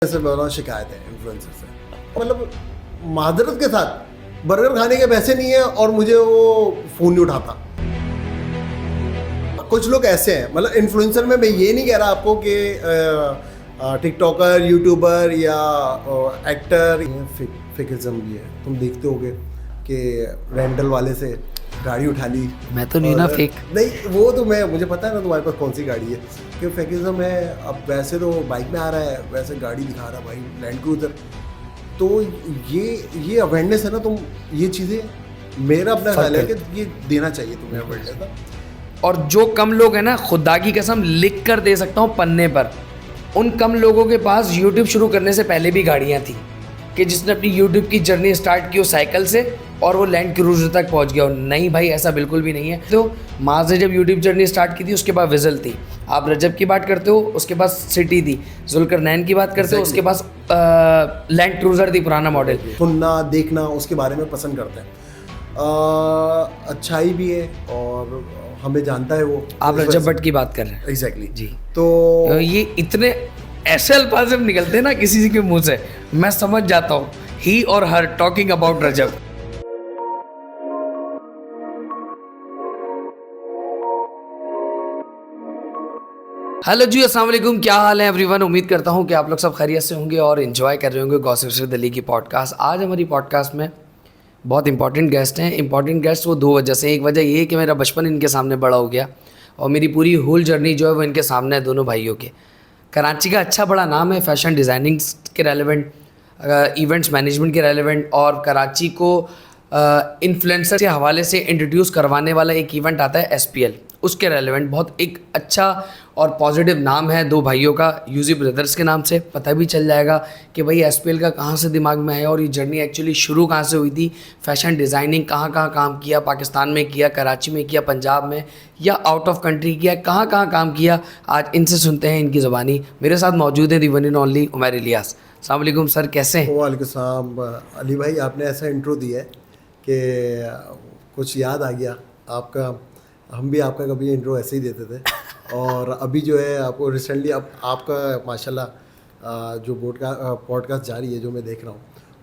से बहुत शिकायत है इन्फ्लुएंसर से, मतलब माजरत के साथ बर्गर खाने के पैसे नहीं है और मुझे वो फ़ोन नहीं उठाता। कुछ लोग ऐसे हैं, मतलब इन्फ्लुएंसर में मैं ये नहीं कह रहा आपको कि टिकटॉकर, यूट्यूबर या एक्टर, फेकिज्म भी है। तुम देखते होगे कि रेंटल वाले से गाड़ी उठा ली। मैं तो नहीं ना फेक, नहीं वो तो मुझे पता है ना तुम्हारे पास कौन सी गाड़ी है कि फेकिज्म है। अब वैसे तो बाइक में आ रहा है, वैसे गाड़ी दिखा रहा है भाई, लैंड क्रूजर। तो ये अवेयरनेस है ना, तुम ये चीज़ें, मेरा अपना ख्याल है कि ये देना चाहिए तुम्हें अवेयरनेस। और जो कम लोग हैं ना, खुदा की कसम लिख कर दे सकता हूँ पन्ने पर, उन कम लोगों के पास यूट्यूब शुरू करने से पहले भी गाड़ियाँ थी कि जिसने अपनी यूट्यूब की जर्नी स्टार्ट की हो साइकिल से और वो लैंड क्रूजर तक पहुंच गया हो। नहीं भाई, ऐसा बिल्कुल भी नहीं है। तो माज ने जब यूट्यूब जर्नी स्टार्ट की थी उसके बाद विजल थी, आप रजब की बात करते हो उसके पास सिटी थी, जुल्करनैन की बात करते हो उसके पास लैंड क्रूजर थी पुराना मॉडल। सुनना देखना उसके बारे में पसंद करते हैं, अच्छाई भी है और हमें जानता है वो। आप रजब भट्ट की बात कर रहे हैं। एग्जैक्टली जी। तो ये इतने ऐसे अल्फाज जब निकलते हैं ना किसी के मुंह से, मैं समझ जाता हूँ ही और हर talking about Rajab. Hello ji, अस्सलाम वालेकुम, क्या हाल है एवरीवन। उम्मीद करता हूँ कि आप लोग सब खैरियत से होंगे और एंजॉय कर रहे होंगे गॉसिप्स विद अली की पॉडकास्ट। आज हमारी पॉडकास्ट में बहुत इंपॉर्टेंट गेस्ट हैं। इंपॉर्टेंट गेस्ट वो दो वजह से, एक वजह ये है कि मेरा बचपन इनके सामने बड़ा हो गया और मेरी पूरी होल जर्नी जो है वो इनके सामने है, दोनों भाइयों के। कराची का अच्छा बड़ा नाम है फैशन डिज़ाइनिंग के रेलेवेंट, इवेंट्स मैनेजमेंट के रेलेवेंट, और कराची को इन्फ्लुएंसर के हवाले से इंट्रोड्यूस करवाने वाला एक इवेंट आता है SPL, उसके रेलेवेंट बहुत एक अच्छा और पॉजिटिव नाम है दो भाइयों का, यूजी ब्रदर्स के नाम से। पता भी चल जाएगा कि भाई SPL का कहाँ से दिमाग में आया और ये जर्नी एक्चुअली शुरू कहाँ से हुई थी। फैशन डिज़ाइनिंग कहाँ कहाँ काम किया, पाकिस्तान में किया, कराची में किया, पंजाब में या आउट ऑफ कंट्री किया, कहाँ कहाँ काम किया, आज इनसे सुनते हैं इनकी ज़बानी। मेरे साथ मौजूद है the one and only Umar Ilyas. अस्सलाम वालेकुम सर, कैसे हैं? वालेकुम सलाम। अली भाई, आपने ऐसा इंट्रो दिया है कि कुछ याद आ गया आपका। हम भी आपका कभी इंट्रो ऐसे ही देते थे और अभी जो है आपको रिसेंटली अब आपका माशाल्लाह जो पॉडकास्ट जारी है जो मैं देख रहा हूँ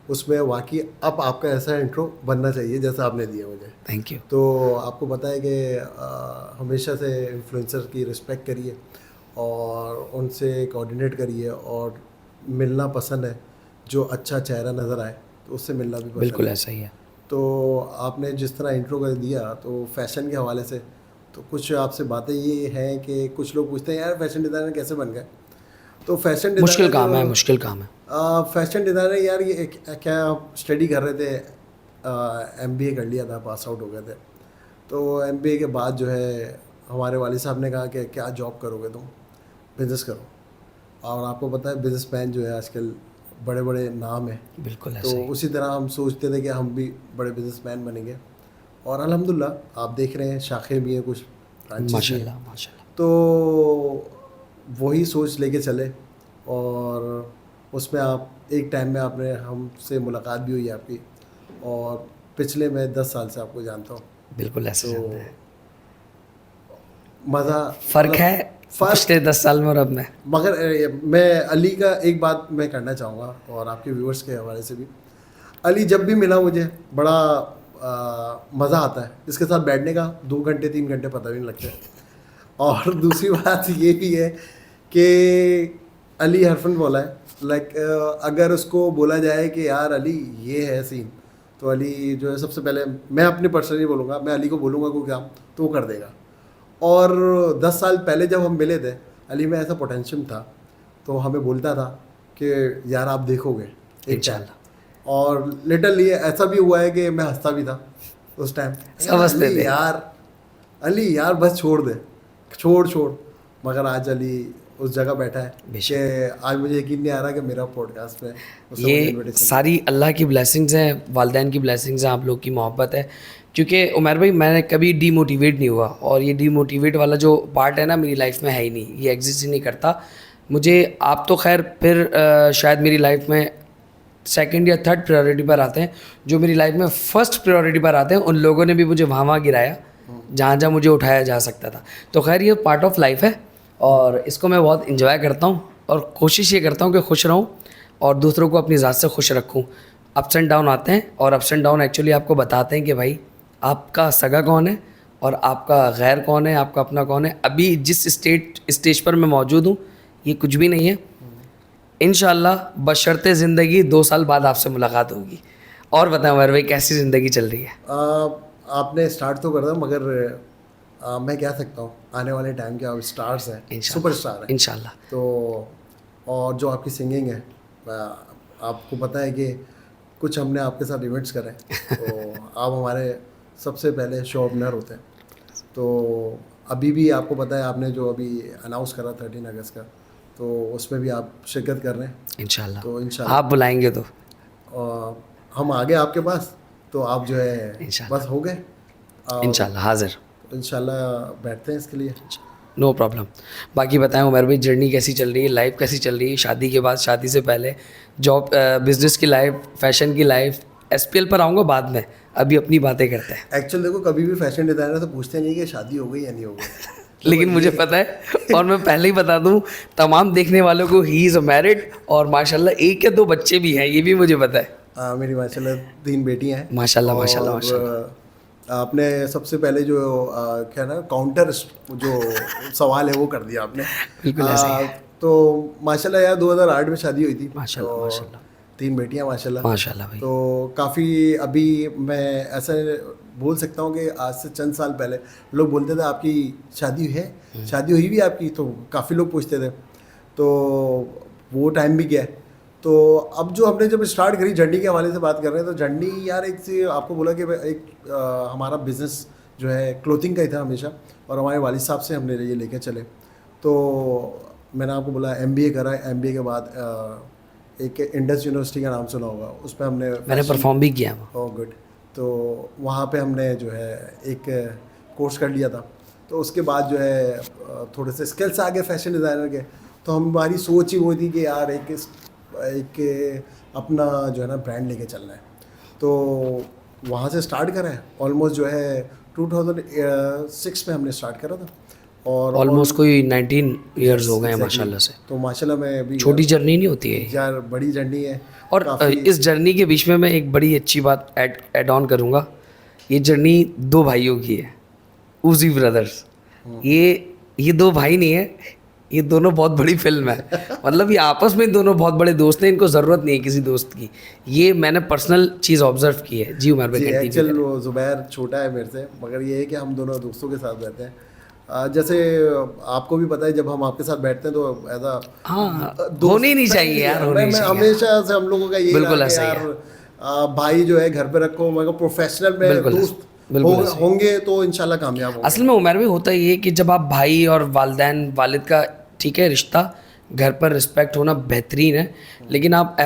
उसमें वाकई अब आपका ऐसा इंट्रो बनना चाहिए जैसा आपने दिया मुझे। Thank you. तो आपको पता है कि हमेशा से इन्फ्लुएंसर की रिस्पेक्ट करिए और उनसे कोऑर्डिनेट करिए और मिलना पसंद है। जो अच्छा चेहरा नज़र आए तो उससे मिलना भी पसंद बिल्कुल है। ऐसा ही है। तो आपने जिस तरह इंट्रो कर दिया तो फैशन के हवाले से तो कुछ आपसे बातें ये हैं कि कुछ लोग पूछते हैं यार फैशन डिज़ाइनर कैसे बन गए। तो फैशन डिज़ाइनर मुश्किल काम है, मुश्किल काम है। फैशन डिज़ाइनर यार ये क्या आप स्टडी कर रहे थे, MBA कर लिया था, पास आउट हो गए थे। तो MBA के बाद जो है हमारे वालिद साहब ने कहा कि क्या जॉब करोगे तुम, बिज़नेस करो। और आपको पता है बिज़नेसमैन जो है आजकल बड़े बड़े नाम है। बिल्कुल तो ऐसा ही। उसी तरह हम सोचते थे कि हम भी बड़े बिजनेसमैन बनेंगे और अल्हम्दुलिल्लाह आप देख रहे हैं शाखें भी हैं, कुछ ब्रांचेस भी हैं। माशाल्लाह माशाल्लाह। तो वही सोच लेके चले और उसमें आप एक टाइम में आपने हमसे मुलाकात भी हुई आपकी और पिछले मैं 10 साल से आपको जानता हूँ। बिल्कुल ऐसे तो जानते हैं। मज़ा फ़र्क है पिछले 10 साल में और अब में। मगर मैं अली का एक बात मैं करना चाहूँगा और आपके व्यूअर्स के हवाले से भी। अली जब भी मिला मुझे बड़ा मज़ा आता है इसके साथ बैठने का, 2 घंटे 3 घंटे पता भी नहीं लगते। और दूसरी बात ये भी है कि अली हरफन बोला है, लाइक अगर उसको बोला जाए कि यार अली ये है सीन, तो अली जो है सबसे पहले, मैं अपनी पर्सनली बोलूँगा, मैं अली को बोलूँगा कोई काम तो वो कर देगा। और 10 साल पहले जब हम मिले थे अली में ऐसा पोटेंशियल था तो हमें बोलता था कि यार आप देखोगे एक टाइम। और लिटरली ऐसा भी हुआ है कि मैं हंसता भी था उस टाइम, समझते थे अली यार बस छोड़ दे, छोड़। मगर आज अली उस जगह बैठा है कि आज मुझे यकीन नहीं आ रहा कि मेरा पॉडकास्ट में ये सारी अल्लाह की ब्लेसिंग्स हैं, वालिदैन की ब्लेसिंग्स हैं, आप लोग की मोहब्बत है। क्योंकि उमर भाई मैंने कभी डीमोटिवेट नहीं हुआ और ये डीमोटिवेट वाला जो पार्ट है ना मेरी लाइफ में है ही नहीं, ये एग्जिस्ट ही नहीं करता। मुझे आप तो खैर फिर शायद मेरी लाइफ में सेकंड या थर्ड प्रायोरिटी पर आते हैं, जो मेरी लाइफ में फर्स्ट प्रायोरिटी पर आते हैं उन लोगों ने भी मुझे वहाँ गिराया जहाँ जहाँ मुझे उठाया जा सकता था। तो खैर ये पार्ट ऑफ लाइफ है और इसको मैं बहुत इंजॉय करता हूँ और कोशिश ये करता हूँ कि खुश रहूँ और दूसरों को अपनी ज़ात से खुश रखूँ। अप्स एंड डाउन आते हैं और अप्स एंड डाउन एक्चुअली आपको बताते हैं कि भाई आपका सगा कौन है और आपका गैर कौन है, आपका अपना कौन है। अभी जिस स्टेज पर मैं मौजूद हूँ ये कुछ भी नहीं है। इंशाल्लाह बशर्ते ज़िंदगी 2 साल बाद आपसे मुलाकात होगी। और बताएं उमर भाई कैसी ज़िंदगी चल रही है? आपने स्टार्ट तो कर दिया, मगर मैं कह सकता हूँ आने वाले टाइम के आप स्टार्स हैं, सुपरस्टार हैं इंशाल्लाह। तो और जो आपकी सिंगिंग है, आपको पता है कि कुछ हमने आपके साथ इवेंट्स करे तो आप हमारे सबसे पहले शो ओपनर होते हैं। तो अभी भी आपको पता है आपने जो अभी अनाउंस करा 13 अगस्त का, तो उसमें भी आप शिरकत कर रहे हैं इंशाल्लाह। तो इंशाल्लाह आप बुलाएंगे तो हम आ गए आपके पास, तो आप जो है इंशाल्लाह। बस हो गए इंशाल्लाह हाजिर। इंशाल्लाह बैठते हैं इसके लिए। No problem. बाकी बताएं उमर भाई जर्नी कैसी चल रही है, लाइफ कैसी चल रही है, शादी के बाद, शादी से पहले, जॉब, बिजनेस की लाइफ, फैशन की लाइफ। एसपीएल पर आऊँगा बाद में, अभी अपनी बातें करते हैं। एक्चुअल देखो, कभी भी फैशन डिज़ाइनर तो पूछते नहीं कि शादी हो गई या नहीं हो गई लेकिन मुझे पता है और मैं पहले ही बता दूं तमाम देखने वालों को, ही इज़ मैरिड और माशाल्लाह 1 या 2 बच्चे भी हैं, ये भी मुझे पता है। मेरी माशाल्लाह 3 बेटियां हैं। माशाल्लाह और, माशाल्लाह माशाल्लाह। आपने सबसे पहले जो क्या ना काउंटर जो सवाल है वो कर दिया आपने। बिल्कुल ऐसे ही है। तो माशाल्लाह यार 2008 में शादी हुई थी। माशाल्लाह तो माशाल्लाह 3 बेटियां माशाल्लाह। माशाल्लाह भाई। तो काफ़ी अभी मैं ऐसा बोल सकता हूँ कि आज से चंद साल पहले लोग बोलते थे आपकी शादी है, शादी हुई भी आपकी, तो काफ़ी लोग पूछते थे। तो वो टाइम भी गया। तो अब जो हमने जब स्टार्ट करी जर्नी के हवाले से बात कर रहे हैं, तो जर्नी यार एक से आपको बोला कि एक हमारा बिज़नेस जो है क्लोथिंग का ही था हमेशा, और हमारे वालिद साहब से हमने ये लेके चले। तो मैंने आपको बोला MBA करा, MBA के बाद एक इंडस यूनिवर्सिटी का नाम सुना होगा, उस पर मैंने परफॉर्म भी किया। Oh good. तो वहाँ पे हमने जो है एक कोर्स कर लिया था। तो उसके बाद जो है थोड़े से स्किल्स आ गए फैशन डिज़ाइनर के। तो हमारी सोच ही वो थी कि यार एक अपना जो है ना ब्रांड लेके चलना है। तो वहाँ से स्टार्ट करा है। ऑलमोस्ट जो है 2006 में हमने स्टार्ट करा था और ऑलमोस्ट कोई 19 ईयर्स हो गए हैं माशाल्लाह से। तो माशाल्लाह में अभी छोटी जर्नी नहीं होती है यार, बड़ी जर्नी है। और इस जर्नी के बीच में मैं एक बड़ी अच्छी बात ऐड ऑन करूँगा। ये जर्नी 2 भाइयों की है, उजी ब्रदर्स। ये 2 भाई नहीं है, ये दोनों बहुत बड़ी फिल्म है। मतलब ये आपस में दोनों बहुत बड़े दोस्त हैं, इनको ज़रूरत नहीं है किसी दोस्त की। ये मैंने पर्सनल चीज़ ऑब्जर्व की है। जी उमर भाई एक्चुअल वो ज़ुबैर छोटा है मेरे से, मगर ये है कि हम दोनों दोस्तों के साथ रहते हैं। जैसे आपको भी पता है जब हम आपके साथ बैठते हैं तो ऐसा होनी नहीं चाहिए यार, होनी नहीं चाहिए। हमेशा से हम लोगों का ये बिल्कुल है कि यार भाई जो है घर पे रखो, मगर प्रोफेशनल में दोस्त होंगे तो इंशाल्लाह कामयाब होंगे। असल में उमर भी होता ये कि जब आप भाई और वालिदैन वालिद का ठीक है रिश्ता, घर पर रिस्पेक्ट होना बेहतरीन है, लेकिन आप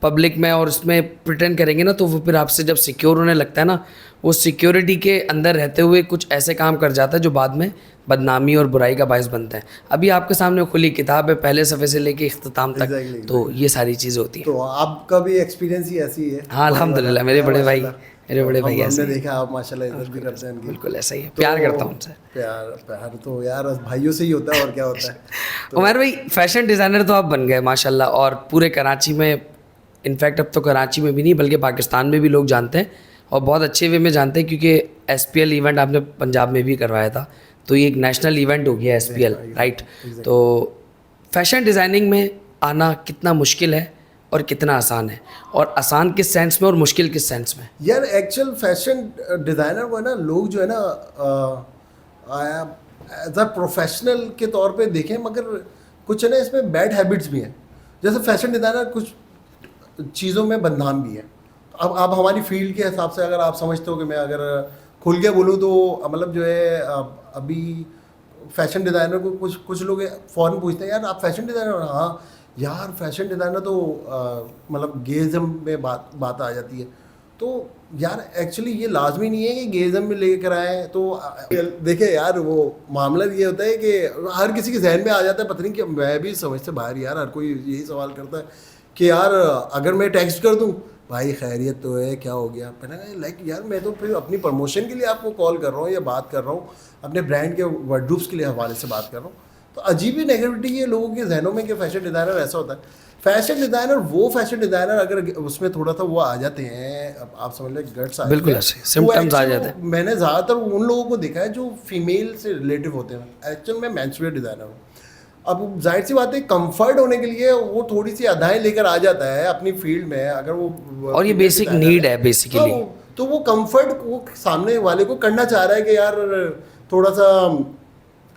पब्लिक में और उसमें प्रिटेंड करेंगे ना, तो वो फिर आपसे जब सिक्योर होने लगता है ना, वो सिक्योरिटी के अंदर रहते हुए कुछ ऐसे काम कर जाता है जो बाद में बदनामी और बुराई का बायस बनता है। अभी आपके सामने खुली किताब है, पहले सफ़े से लेके इख्तिताम तक। तो ये सारी चीज़ें होती हैं। तो आपका भी एक्सपीरियंस ही ऐसी है? हाँ अल्हम्दुलिल्लाह, मेरे बड़े भाई हमने देखा आप माशाल्लाह इज्जत भी करते हैं। बिल्कुल ऐसा ही है, प्यार करता हूँ उनसे। प्यार तो यार भाइयों से ही होता है, और क्या होता है। उमर भाई फैशन डिज़ाइनर तो आप बन गए माशाल्लाह, और पूरे कराची में, इनफैक्ट अब तो कराची में भी नहीं बल्कि पाकिस्तान में भी लोग जानते हैं, और बहुत अच्छे वे में जानते हैं, क्योंकि SPL इवेंट आपने पंजाब में भी करवाया था, तो ये एक नेशनल इवेंट हो गया SPL, राइट। तो फैशन डिज़ाइनिंग में आना कितना मुश्किल है और कितना आसान है, और आसान किस सेंस में और मुश्किल किस सेंस में? यार एक्चुअल फैशन डिज़ाइनर को है ना, लोग जो है ना एज अ प्रोफेशनल के तौर पे देखें, मगर कुछ है ना इसमें बैड हैबिट्स भी हैं। जैसे फैशन डिज़ाइनर कुछ चीज़ों में बदनाम भी है। अब हमारी फील्ड के हिसाब से अगर आप समझते हो कि मैं अगर खुल के बोलूँ तो मतलब जो है अभी फैशन डिज़ाइनर को कुछ लोग फ़ौरन पूछते हैं, यार आप फैशन डिज़ाइनर? हाँ यार फैशन डिज़ाइनर तो मतलब गेज़म में बात आ जाती है। तो यार एक्चुअली ये लाजमी नहीं है कि गेज़म में लेकर आए। तो देखिए यार, वो मामला ये होता है कि हर किसी के जहन में आ जाता है, पता नहीं कि मैं भी समझ से बाहर, यार हर कोई यही सवाल करता है कि यार अगर मैं टेक्स्ट कर दूं भाई खैरियत तो है, क्या हो गया। मैंने कहा लाइक यार मैं तो फिर अपनी प्रमोशन के लिए आपको कॉल कर रहा हूँ या बात कर रहा हूँ, अपने ब्रांड के वर्ड्रूप्स के लिए हवाले से बात कर रहा हूँ। तो अजीब ही नेगेटिविटी है लोगों के जहनों में कि फैशन डिज़ाइनर ऐसा होता है। फैशन डिज़ाइनर, वो फैशन डिज़ाइनर अगर उसमें थोड़ा सा वो आ जाते हैं, अब आप समझ लें गट्स आ बिल्कुल जाते ऐसे हैं, symptoms तो आ actually जाते हैं। मैंने ज़्यादातर उन लोगों को देखा है जो फीमेल से रिलेटिव होते हैं। एक्चुअल में मेंस्ट्रुअल डिज़ाइनर हूँ। अब जाहिर सी बात है, कंफर्ट होने के लिए वो थोड़ी सी अदाएँ लेकर आ जाता है अपनी फील्ड में, अगर वो और ये female बेसिक designer नीड है हाँ, बेसिकली। तो वो कंफर्ट वो सामने वाले को करना चाह रहा है कि यार थोड़ा सा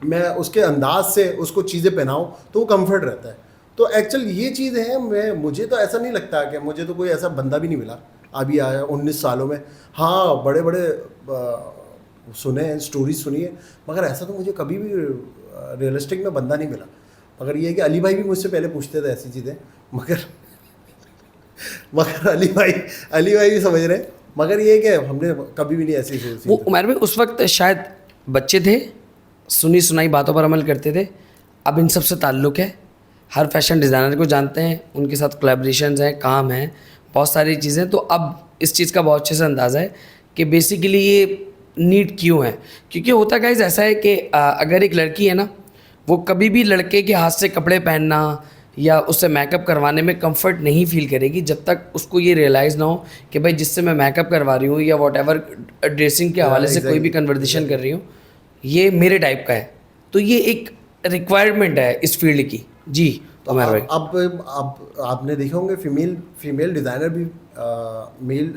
मैं उसके अंदाज से उसको चीज़ें पहनाऊँ तो वो कंफर्ट रहता है। तो एक्चुअल ये चीज़ है, मुझे तो ऐसा नहीं लगता कि मुझे तो कोई ऐसा बंदा भी नहीं मिला अभी आया 19 सालों में। हाँ, बड़े बड़े सुने हैं, स्टोरीज सुनी है, मगर ऐसा तो मुझे कभी भी रियलिस्टिक में बंदा नहीं मिला। मगर ये है कि अली भाई भी मुझसे पहले पूछते थे ऐसी चीज़ें, मगर अली भाई भी समझ रहे हैं, मगर ये है कि हमने कभी भी नहीं ऐसी वो उमर में उस वक्त शायद बच्चे थे, सुनी सुनाई बातों पर अमल करते थे। अब इन सब से ताल्लुक़ है, हर फैशन डिज़ाइनर को जानते हैं, उनके साथ कोलैबोरेशंस हैं, काम है, बहुत सारी चीज़ें। तो अब इस चीज़ का बहुत अच्छे से अंदाज़ा है कि बेसिकली ये नीड क्यों है। क्योंकि होता गाइस ऐसा है कि अगर एक लड़की है ना, वो कभी भी लड़के के हाथ से कपड़े पहनना या उससे मेकअप करवाने में कंफर्ट नहीं फील करेगी जब तक उसको ये रियलाइज़ ना हो कि भाई जिससे मैं मेकअप करवा रही हूँ या वॉटेवर ड्रेसिंग के हवाले से कोई भी कन्वर्सेशन कर रही हूँ, ये मेरे टाइप का है। तो ये एक रिक्वायरमेंट है इस फील्ड की। जी तो मेरा भाई, अब आपने देखे होंगे फीमेल डिज़ाइनर भी मेल,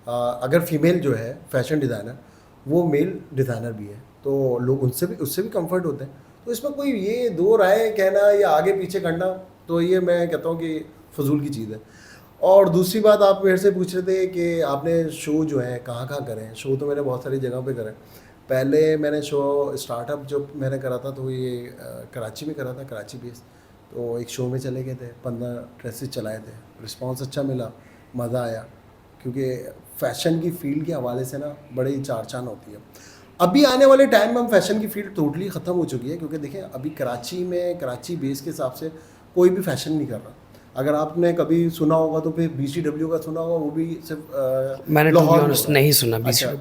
अगर फीमेल जो है फैशन डिज़ाइनर वो मेल डिज़ाइनर भी है, तो लोग उससे भी कंफर्ट होते हैं। तो इसमें कोई ये दो राय कहना या आगे पीछे करना, तो ये मैं कहता हूँ कि फजूल की चीज़ है। और दूसरी बात, आप मेरे से पूछ रहे थे कि आपने शो जो है कहाँ कहाँ करे हैं। शो तो मैंने बहुत सारी जगह पे करे। पहले मैंने शो स्टार्टअप जो मैंने करा था तो ये कराची में करा था, कराची बेस। तो एक शो में चले गए थे, 15 ड्रेसेस चलाए थे, रिस्पांस अच्छा मिला, मज़ा आया, क्योंकि फ़ैशन की फील्ड के हवाले से ना बड़ी चार चांद होती है। अभी आने वाले टाइम में हम फैशन की फील्ड टोटली ख़त्म हो चुकी है, क्योंकि देखें अभी कराची बेस के हिसाब से कोई भी फैशन नहीं कर रहा। अगर आपने कभी सुना होगा तो फिर BCW का सुना होगा, वो भी सिर्फ मैंने लाहौर में नहीं सुना। अच्छा,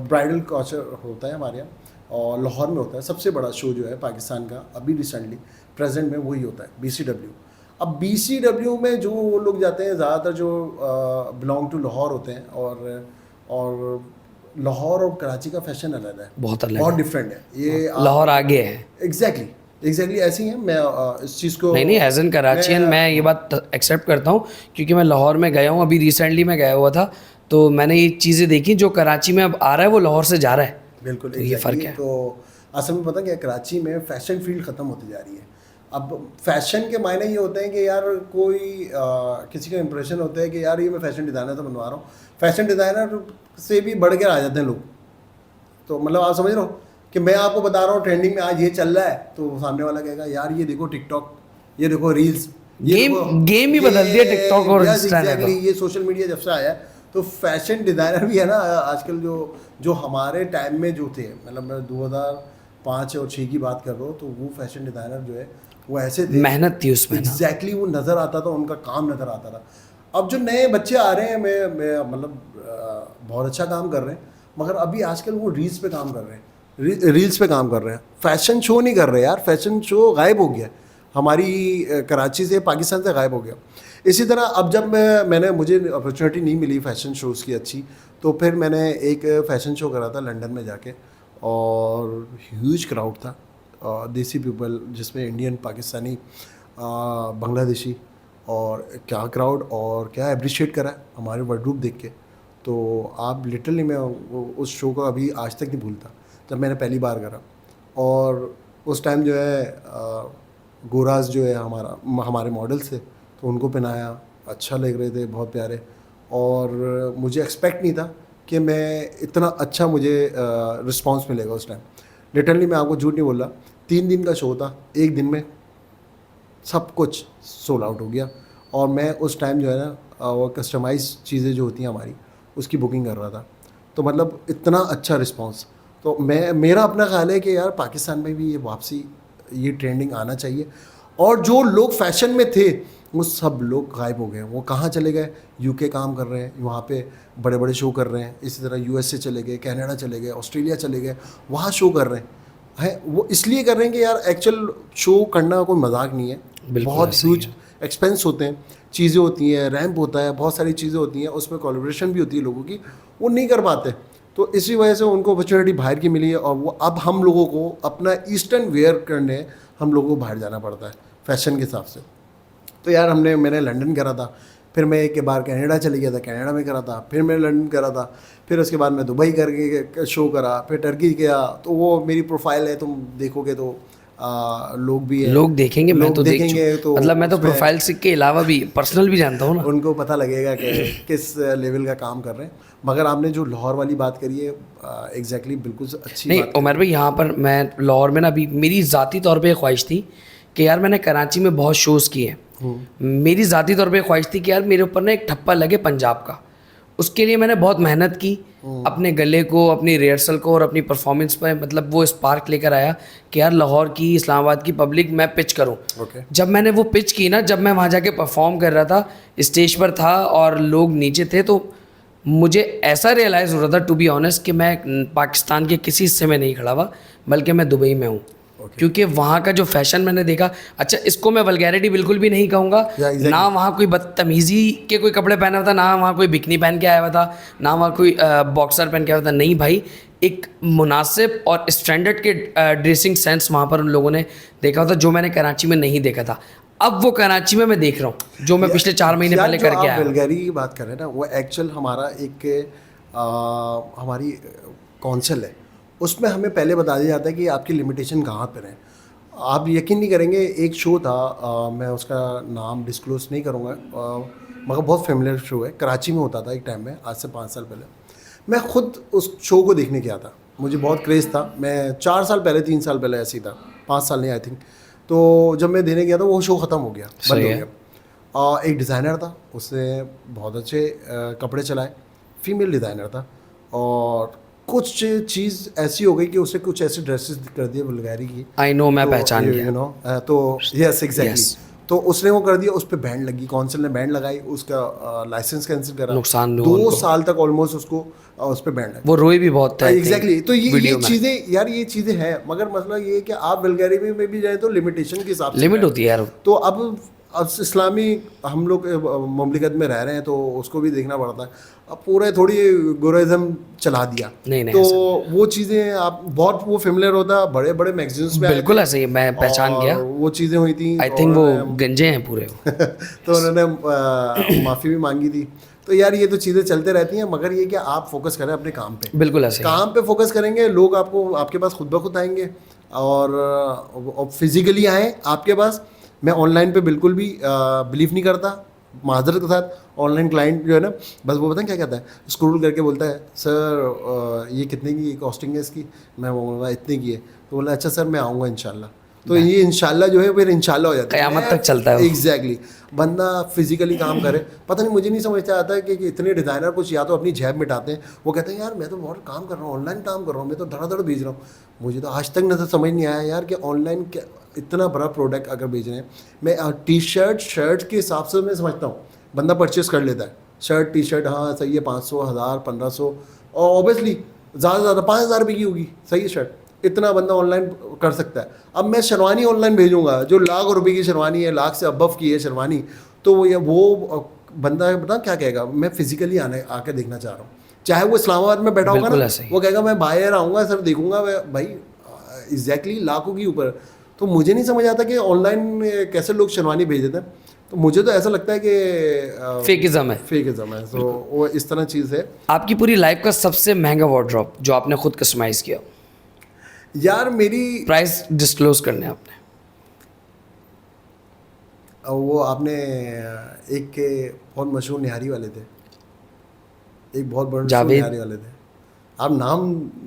ब्राइडल कल्चर होता है हमारे यहाँ और लाहौर में होता है। सबसे बड़ा शो जो है पाकिस्तान का अभी रिसेंटली प्रेजेंट में वही होता है, BCW। अब BCW में जो वो लोग जाते हैं ज़्यादातर जो बिलोंग टू लाहौर होते हैं, और लाहौर और कराची का फैशन अलग है, बहुत अलग बहुत है। डिफरेंट है ये। लाहौर आगे है। एग्जैक्टली ऐसी है। मैं इस चीज़ को नहीं एज एन कराचियन मैं ये बात एक्सेप्ट करता हूँ, क्योंकि मैं लाहौर में गया हूँ, अभी रिसेंटली मैं गया हुआ था, तो मैंने ये चीज़ें देखी जो कराची में अब आ रहा है वो लाहौर से जा रहा है। बिल्कुल तो ये फ़र्क है। तो असल में पता क्या, कराची में फ़ैशन फील्ड ख़त्म होती जा रही है। अब फैशन के मायने ये होते हैं कि यार कोई किसी का इंप्रेशन होता है कि यार ये मैं फैशन डिज़ाइनर तो बनवा रहा हूँ, फैशन डिज़ाइनर से भी बढ़ के आ जाते हैं लोग। तो मतलब आप समझ रहे हो कि मैं आपको बता रहा हूँ ट्रेंडिंग में आज ये चल रहा है, तो सामने वाला कहेगा यार ये देखो टिकटॉक, ये देखो रील्स, गेम ही बदल दिया टिकटॉक और इंस्टा ने। तो ये सोशल मीडिया जब से आया है, तो फैशन डिज़ाइनर भी है ना आजकल जो हमारे टाइम में जो थे, मतलब मैं 2005 और 6 की बात कर रहा हूँ, तो वो फैशन डिज़ाइनर जो है वो ऐसे थे, मेहनत थी उसमें। एग्जैक्टली वो नज़र आता था, उनका काम नज़र आता था। अब जो नए बच्चे आ रहे हैं, मैं मतलब बहुत अच्छा काम कर रहे हैं, मगर अभी आजकल वो रील्स पे काम कर रहे हैं, रील्स पे काम कर रहे हैं, फैशन शो नहीं कर रहे यार। फैशन शो गायब हो गया हमारी कराची से, पाकिस्तान से गायब हो गया। इसी तरह अब जब मुझे अपॉर्चुनिटी नहीं मिली फैशन शोज़ की अच्छी, तो फिर मैंने एक फ़ैशन शो करा था लंदन में जाके, और ह्यूज क्राउड था, देसी पीपल, जिसमें इंडियन, पाकिस्तानी, बांग्लादेशी, और क्या क्राउड और क्या अप्रिशिएट करा हमारे वार्डरोब देख के। तो आप लिटरली, मैं उस शो को अभी आज तक नहीं भूलता, जब मैंने पहली बार करा। और उस टाइम जो है गोराज जो है हमारे मॉडल्स थे, तो उनको पहनाया, अच्छा लग रहे थे, बहुत प्यारे। और मुझे एक्सपेक्ट नहीं था कि मैं इतना अच्छा मुझे रिस्पांस मिलेगा उस टाइम। लिटरली मैं आपको झूठ नहीं बोल रहा, 3 दिन का शो था, 1 दिन में सब कुछ सोल्ड आउट हो गया। और मैं उस टाइम जो है ना वो कस्टमाइज चीज़ें जो होती हैं हमारी, उसकी बुकिंग कर रहा था। तो मतलब इतना अच्छा रिस्पांस। तो मेरा अपना ख्याल है कि यार पाकिस्तान में भी ये वापसी, ये ट्रेंडिंग आना चाहिए। और जो लोग फैशन में थे वो सब लोग गायब हो गए। वो कहाँ चले गए? UK काम कर रहे हैं, वहाँ पे बड़े बड़े शो कर रहे हैं। इसी तरह USA चले गए, कनाडा चले गए, ऑस्ट्रेलिया चले गए, वहाँ शो कर रहे हैं। वो इसलिए कर रहे हैं कि यार एक्चुअल शो करना कोई मजाक नहीं है, बहुत ह्यूज एक्सपेंस होते हैं, चीज़ें होती हैं, रैंप होता है, बहुत सारी चीज़ें होती हैं, उसमें कोलैबोरेशन भी होती है लोगों की, वो नहीं कर पाते। तो इसी वजह से उनको अपॉर्चुनिटी बाहर की मिली है और वो अब हम लोगों को अपना ईस्टर्न वेयर करने हम लोगों को बाहर जाना पड़ता है फैशन के हिसाब से। तो यार मैंने लंदन करा था, फिर मैं एक के बार कनाडा चले गया था, कनाडा में करा था, फिर मैं लंदन करा था, फिर उसके बाद मैं दुबई करके शो करा, फिर टर्की गया। तो वो मेरी प्रोफाइल है, तुम देखोगे तो लोग भी हैं, लोग देखेंगे, मैं लोग तो देख देखेंगे तो मतलब मैं तो उसमें प्रोफाइल के अलावा भी पर्सनल भी जानता हूँ ना। उनको पता लगेगा कि किस लेवल का काम कर रहे हैं। मगर आपने जो लाहौर वाली बात करी है एग्जैक्टली बिल्कुल अच्छी नहीं बात उमर भाई, यहाँ पर मैं लाहौर में ना अभी मेरी ज़ाती तौर पे ख्वाहिश थी कि यार मैंने कराची में बहुत शोज़ किए, मेरी ज़ाती तौर पे ख्वाहिश थी कि यार मेरे ऊपर ना एक ठप्पा लगे पंजाब का। उसके लिए मैंने बहुत मेहनत की, अपने गले को, अपनी रिहर्सल को और अपनी परफॉर्मेंस पर मतलब वो स्पार्क लेकर आया कि यार लाहौर की, इस्लामाबाद की पब्लिक मैं पिच करूं। जब मैंने वो पिच की ना, जब मैं वहाँ जाके परफॉर्म कर रहा था, स्टेज पर था और लोग नीचे थे, तो मुझे ऐसा रियलाइज़ हो रहा था टू बी ऑनेस्ट कि मैं पाकिस्तान के किसी हिस्से में नहीं खड़ा हुआ, बल्कि मैं दुबई में हूँ। क्योंकि वहाँ का जो फैशन मैंने देखा, अच्छा इसको मैं वल्गैरिटी बिल्कुल भी नहीं कहूँगा, ना वहाँ कोई बदतमीज़ी के कोई कपड़े पहना हुआ था, ना वहाँ कोई बिकनी पहन के आया हुआ था, ना वहाँ कोई बॉक्सर पहन के आया हुआ था। नहीं भाई, एक मुनासिब और स्टैंडर्ड के ड्रेसिंग सेंस वहाँ पर उन लोगों ने देखा था, जो मैंने कराची में नहीं देखा था। अब वो कराची में मैं देख रहा हूँ, जो मैं पिछले 4 महीने पहले करके आया। वल्गैरिटी की बात कर रहे हैं ना, वो एक्चुअल हमारा एक हमारी काउंसिल है, उसमें हमें पहले बता दिया जाता है कि आपकी लिमिटेशन कहाँ पर है। आप यकीन नहीं करेंगे, एक शो था, मैं उसका नाम डिस्क्लोज नहीं करूँगा, मगर बहुत फेमिलियर शो है, कराची में होता था एक टाइम में, आज से 5 साल पहले। मैं खुद उस शो को देखने गया था, मुझे बहुत क्रेज़ था। मैं 4 साल पहले, 3 साल पहले ऐसे ही था, 5 साल नहीं आई थिंक। तो जब मैं देने गया था, वो शो ख़त्म हो गया, बंद हो गया। एक डिज़ाइनर था, उसने बहुत अच्छे कपड़े चलाए, फीमेल डिज़ाइनर था, और कुछ चीज़ ऐसी हो गई कि उसे कुछ ऐसे ड्रेसेस कर दिए वल्गैरिटी की। आई नो, मैं पहचान गया। यू नो, तो यस एग्जैक्टली। तो उसने वो कर दिया, उस पर बैंड लगी, काउंसिल ने बैंड लगाई, उसका लाइसेंस कैंसिल करा, नुकसान 2 साल तक ऑलमोस्ट उसको उस पर बैंड लगा। वो रोई भी बहुत था एग्जैक्टली। तो ये चीज़ें यार, ये चीज़ें हैं, मगर मसला ये है कि आप वल्गैरिटी में भी जाए तो लिमिटेशन के हिसाब से लिमिट होती है यार। तो अब इस्लामी हम लोग ममलिकत में रह रहे हैं, तो उसको भी देखना पड़ता है। अब पूरे थोड़ी गोरिज्म चला दिया, नहीं तो वो चीज़ें आप बहुत वो फेमिलियर होता, बड़े बड़े मैगजीन्स में बिल्कुल ऐसे ही मैं पहचान गया, वो चीज़ें हुई थी। आई थिंक वो गंजे हैं पूरे। तो उन्होंने माफ़ी भी मांगी थी। तो यार ये तो चीज़ें चलते रहती हैं, मगर ये कि आप फोकस करें अपने काम पे। बिल्कुल ऐसे काम पे फोकस करेंगे, लोग आपके पास खुद ब खुद आएंगे, और फिजिकली आए आपके पास। मैं ऑनलाइन पे बिल्कुल भी बिलीव नहीं करता, माजरत के साथ। ऑनलाइन क्लाइंट जो है ना, बस वो बताएं क्या कहता है, स्क्रॉल करके बोलता है, सर ये कितने की कॉस्टिंग है इसकी? मैं बोलूँगा इतने की है। तो बोला अच्छा सर, मैं आऊँगा इंशाल्लाह। तो ये इंशाल्लाह जो है फिर इंशाल्लाह हो जाता है, क़यामत तक चलता है। एग्जैक्टली। बंदा फिजिकली काम करे। पता नहीं, मुझे नहीं समझता आता है कि इतने डिज़ाइनर कुछ या तो अपनी जेब मिटाते हैं, वो कहते हैं यार मैं तो बहुत काम कर रहा हूँ, ऑनलाइन काम कर रहा हूँ, मैं तो धड़ाधड़ भेज रहा हूँ। मुझे तो आज तक नजर समझ नहीं आया यार कि ऑनलाइन क्या इतना बड़ा प्रोडक्ट अगर भेज रहे हैं। मैं शर्ट के हिसाब से मैं समझता हूँ, बंदा परचेस कर लेता है शर्ट टी शर्ट, हाँ सही है, 500, 1000, 1500, और ऑब्वियसली ज़्यादा से ज़्यादा 5000 रुपये की होगी, सही है शर्ट, इतना बंदा ऑनलाइन कर सकता है। अब मैं शेरवानी ऑनलाइन भेजूंगा जो लाख रुपए की शेरवानी है, लाख से अबव की है शेरवानी, तो वो बंदा बता क्या कहेगा, मैं फिजिकली आके देखना चाह रहा हूँ। चाहे वो इस्लामाबाद में बैठा होगा ना, वो कहेगा मैं बाहर आऊँगा सर, देखूंगा भाई, एग्जैक्टली लाखों के ऊपर। तो मुझे नहीं समझ आता कि ऑनलाइन कैसे लोग शेरवानी भेज देते हैं। तो मुझे तो ऐसा लगता है कि फेकिज़म है। तो वो इस तरह चीज़ है। आपकी पूरी लाइफ का सबसे महंगा वार्डरोब जो आपने खुद कस्टमाइज किया? यार मेरी प्राइस डिस्क्लोज करने आपने, वो आपने एक के बहुत मशहूर निहारी वाले थे, एक बहुत बड़े निहारी वाले थे, आप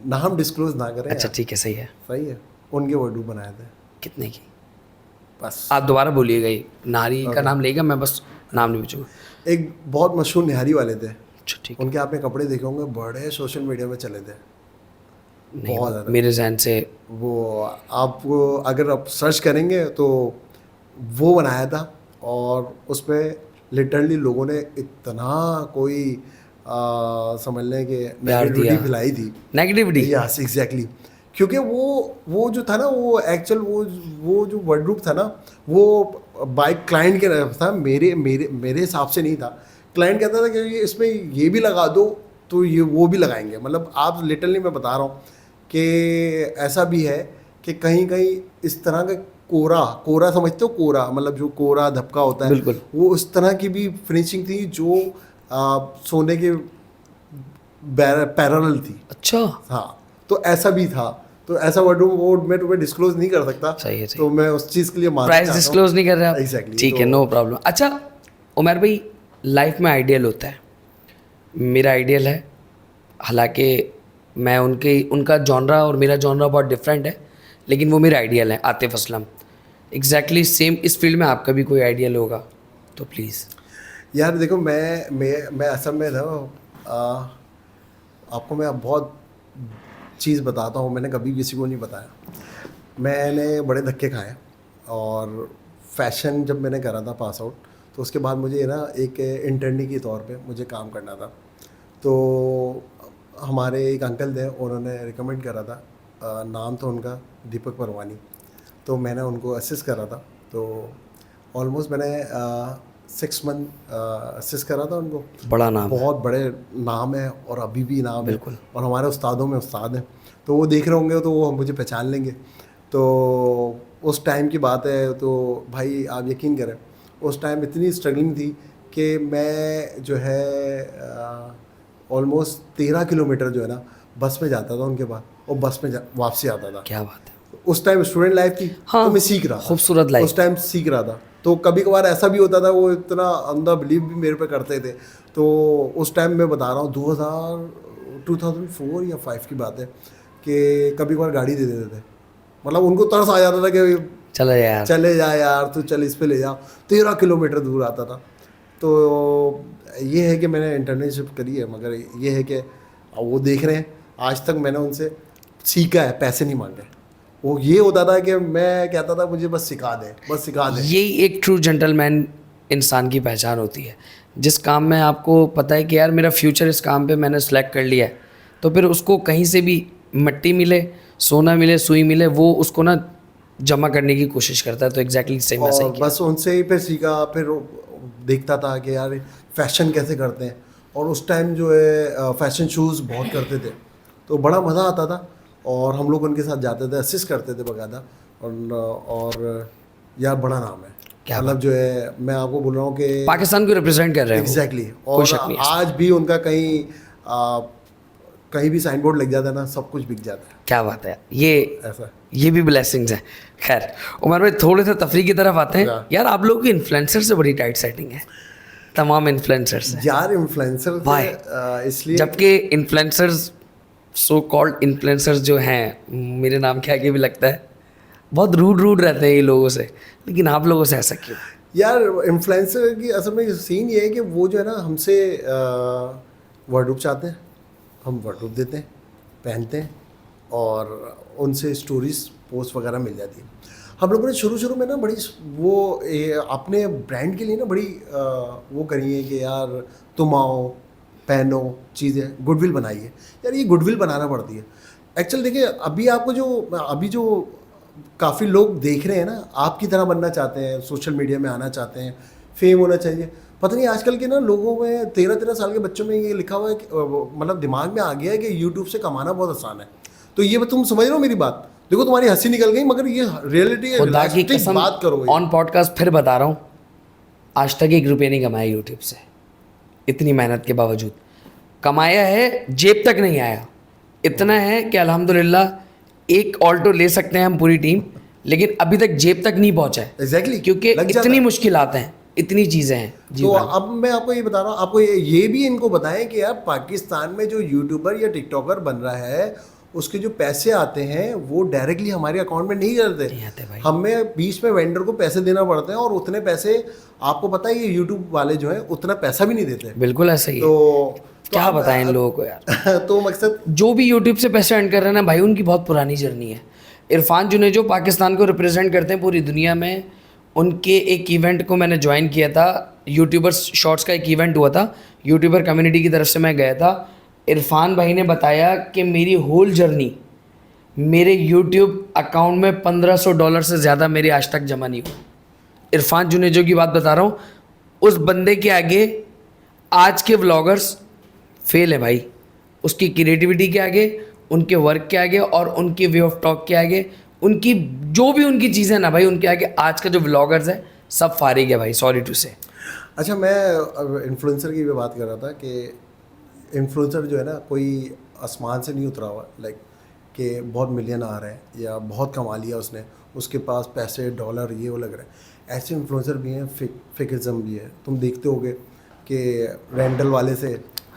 नाम डिस्क्लोज ना करें। अच्छा ठीक है, सही है। उनके वर्डू बनाए थे। कितने की? बस आप दोबारा बोलिएगा, ही नारी का नाम लेगा, मैं बस नाम नहीं पूछूंगा। एक बहुत मशहूर निहारी वाले थे। अच्छा ठीक। उनके आपने कपड़े देखे होंगे, बड़े सोशल मीडिया में चले थे, बहुत ज़्यादा। मेरे जहन से वो आपको अगर आप सर्च करेंगे तो वो बनाया था, और उस पर लिटरली लोगों ने इतना कोई समझ लें कि नेगेटिविटी फैलाई थी। Negativity, yes exactly. क्योंकि वो जो था ना, वो एक्चुअल वो जो वर्डरूप था ना, वो बाइक क्लाइंट के था, मेरे मेरे मेरे हिसाब से नहीं था। क्लाइंट कहता था कि इसमें ये भी लगा दो तो ये वो भी लगाएंगे। मतलब आप लिटरली मैं बता रहा हूँ कि ऐसा भी है कि कहीं कहीं इस तरह का कोरा समझते हो, कोरा मतलब जो कोरा धब्का होता है, बिल्कुल। वो उस तरह की भी फिनिशिंग थी जो सोने के पैरेलल थी। अच्छा, हाँ, तो ऐसा भी था। तो ऐसा वर्ड मैं तुम्हें डिस्क्लोज नहीं कर सकता। सही है, सही। तो मैं उस चीज़ के लिए माफी प्राइस चाहता हूँ। डिस्क्लोज नहीं कर रहे आप? Exactly, ठीक है, तो- नो प्रॉब्लम। अच्छा उमर भाई, लाइफ में आइडियल होता है, मेरा आइडियल है, हालांकि मैं उनका जॉनरा और मेरा जॉनरा बहुत डिफरेंट है, लेकिन वो मेरा आइडियल है, आतिफ असलम। एग्जैक्टली सेम इस फील्ड में आपका भी कोई आइडियल होगा तो प्लीज़। यार देखो, मैं असम में था। आपको मैं अब बहुत चीज़ बताता हूँ, मैंने कभी किसी को नहीं बताया। मैंने बड़े धक्के खाए, और फैशन जब मैंने करा था पास आउट, तो उसके बाद मुझे ना एक इंटर्नी के तौर पे मुझे काम करना था। तो हमारे एक अंकल थे, उन्होंने रिकमेंड करा था, नाम था उनका दीपक परवानी। तो मैंने उनको असिस्ट करा था। तो ऑलमोस्ट मैंने 6 मंथ असिस्ट करा था उनको। बड़ा नाम है। बहुत बड़े नाम है, और अभी भी नाम है, बिल्कुल। और हमारे उस्तादों में उस्ताद हैं। तो वो देख रहे होंगे तो वो मुझे पहचान लेंगे। तो उस टाइम की बात है, तो भाई आप यकीन करें, उस टाइम इतनी स्ट्रगलिंग थी कि मैं जो है ऑलमोस्ट 13 किलोमीटर जो है ना बस में जाता था उनके पास, और बस में वापसी आता था। क्या बात है। उस टाइम स्टूडेंट लाइफ थी। हाँ, तो मैं सीख रहा था, खूबसूरत लाइफ। उस टाइम सीख रहा था। तो कभी कभार ऐसा भी होता था, वो इतना अंधा बिलीव भी मेरे पे करते थे। तो उस टाइम मैं बता रहा हूँ 2004 या 5 की बात है, कि कभी कभार गाड़ी दे देते थे। मतलब उनको तरस आ जाता था कि चलो यार, चले जा यार, तू चल इस पे ले जा। 13 किलोमीटर दूर आता था। तो ये है कि मैंने इंटर्नशिप करी है, मगर ये है कि वो देख रहे हैं, आज तक मैंने उनसे सीखा है, पैसे नहीं मांगे। वो ये होता था कि मैं कहता था मुझे बस सिखा दे, बस सिखा दे। यही एक ट्रू जेंटलमैन इंसान की पहचान होती है। जिस काम में आपको पता है कि यार मेरा फ्यूचर इस काम पे मैंने सेलेक्ट कर लिया है, तो फिर उसको कहीं से भी मिट्टी मिले, सोना मिले, सुई मिले, वो उसको ना जमा करने की कोशिश करता है। तो एग्जैक्टली सेम ऐसा ही और बस उनसे ही फिर सीखा। फिर देखता था कि यार फैशन कैसे करते हैं, और उस टाइम जो है फैशन शूज़ बहुत करते थे, तो बड़ा मज़ा आता था। और हम लोग उनके साथ जाते थे, असिस्ट करते थे बकायदा। और यार बड़ा नाम है, क्या मतलब जो है मैं आपको बोल रहा हूँ कि पाकिस्तान को रिप्रेजेंट कर रहे हैं वो। एग्जैक्टली। कोई और शक नहीं है। आज भी उनका कहीं भी साइन बोर्ड लग जाता है ना, सब कुछ बिक जाता है। क्या बात है, ये ऐसा ये भी ब्लेसिंग्स हैं। खैर उमर भाई, थोड़े से तफरी की तरफ आते हैं। या। यार आप लोगों की इन्फ्लुएंसर से बड़ी टाइट सेटिंग है, तमाम इन्फ्लुएंसर्स से। यार इन्फ्लुएंसर Why? इसलिए जबकि इन्फ्लुएंसर्स, सो कॉल्ड इन्फ्लुएंसर्स जो हैं, मेरे नाम के आगे भी लगता है, बहुत रूड रहते हैं ये लोगों से, लेकिन आप लोगों से ऐसा क्यों? यार इन्फ्लुएंसर की असल में सीन ये है कि वो जो है ना हमसे वर्डरूप चाहते हैं, हम वर्डरूप देते हैं, पहनते हैं, और उनसे स्टोरीज पोस्ट वगैरह मिल जाती है। हम लोगों ने शुरू में ना बड़ी अपने ब्रांड के लिए ना बड़ी वो करी है कि यार तुम आओ, पहनो चीज़ें, गुडविल बनाई है। यार ये गुडविल बनाना पड़ती है। एक्चुअल देखिए, अभी जो काफ़ी लोग देख रहे हैं ना, आपकी तरह बनना चाहते हैं, सोशल मीडिया में आना चाहते हैं, फेम होना चाहिए। पता नहीं आजकल के ना लोगों में 13 साल के बच्चों में ये लिखा हुआ है कि मतलब दिमाग में आ गया है कि यूट्यूब से कमाना बहुत आसान है। तो ये तुम समझ रहे हो मेरी बात? देखो तुम्हारी हंसी निकल गई, मगर ये रियलिटी है। खुदा की रियलिस्टिक कसम, बात करो। ऑन पॉडकास्ट फिर बता रहा हूँ, आज तक 1 रुपये नहीं कमाया यूट्यूब से, इतनी मेहनत के बावजूद। कमाया है, जेब तक नहीं आया। इतना है कि अल्हम्दुलिल्लाह एक ऑल्टो ले सकते हैं हम पूरी टीम, लेकिन अभी तक जेब तक नहीं पहुंचा है। एग्जैक्टली, क्योंकि इतनी मुश्किलात हैं, इतनी चीज़ें हैं। जी तो भाई। अब मैं आपको ये बता रहा हूँ, आपको ये भी इनको बताएं कि यार पाकिस्तान में जो यूट्यूबर या टिकटॉकर बन रहा है, उसके जो पैसे आते हैं वो डायरेक्टली हमारे अकाउंट में नहीं नहीं जाते आते भाई। हमें बीच में वेंडर को पैसे देना पड़ते हैं, और उतने पैसे आपको पता है ये यूट्यूब वाले जो है उतना पैसा भी नहीं देते। बिल्कुल ऐसा ही है। तो क्या अब- बताएं इन लोगों को यार। तो मकसद जो भी यूट्यूब से पैसे अर्न कर रहे हैं ना भाई, उनकी बहुत पुरानी जर्नी है। इरफान जुनेजो पाकिस्तान को रिप्रेजेंट करते हैं पूरी दुनिया में। उनके एक इवेंट को मैंने ज्वाइन किया था, यूट्यूबर्स शॉर्ट्स का एक इवेंट हुआ था, यूट्यूबर कम्युनिटी की तरफ से मैं गया था। इरफान भाई ने बताया कि मेरी होल जर्नी, मेरे यूट्यूब अकाउंट में $1500 से ज़्यादा मेरे आज तक जमा नहीं हुआ। इरफान जुनेजो की बात बता रहा हूँ, उस बंदे के आगे आज के व्लॉगर्स फेल है भाई। उसकी क्रिएटिविटी के आगे, उनके वर्क के आगे और उनके वे ऑफ टॉक के आगे, उनकी जो भी उनकी चीज़ें ना भाई, उनके आगे आज का जो व्लॉगर्स है सब फारिग है भाई, सॉरी टू से। अच्छा, मैं अब इन्फ्लुएंसर की भी बात कर रहा था कि इन्फ्लुएंसर जो है ना, कोई आसमान से नहीं उतरा हुआ, लाइक कि बहुत मिलियन आ रहे हैं या बहुत कमा लिया उसने, उसके पास पैसे डॉलर ये वो लग रहे हैं। ऐसे इन्फ्लुएंसर भी हैं, फेकिज्म भी है। तुम देखते होगे कि रेंटल वाले से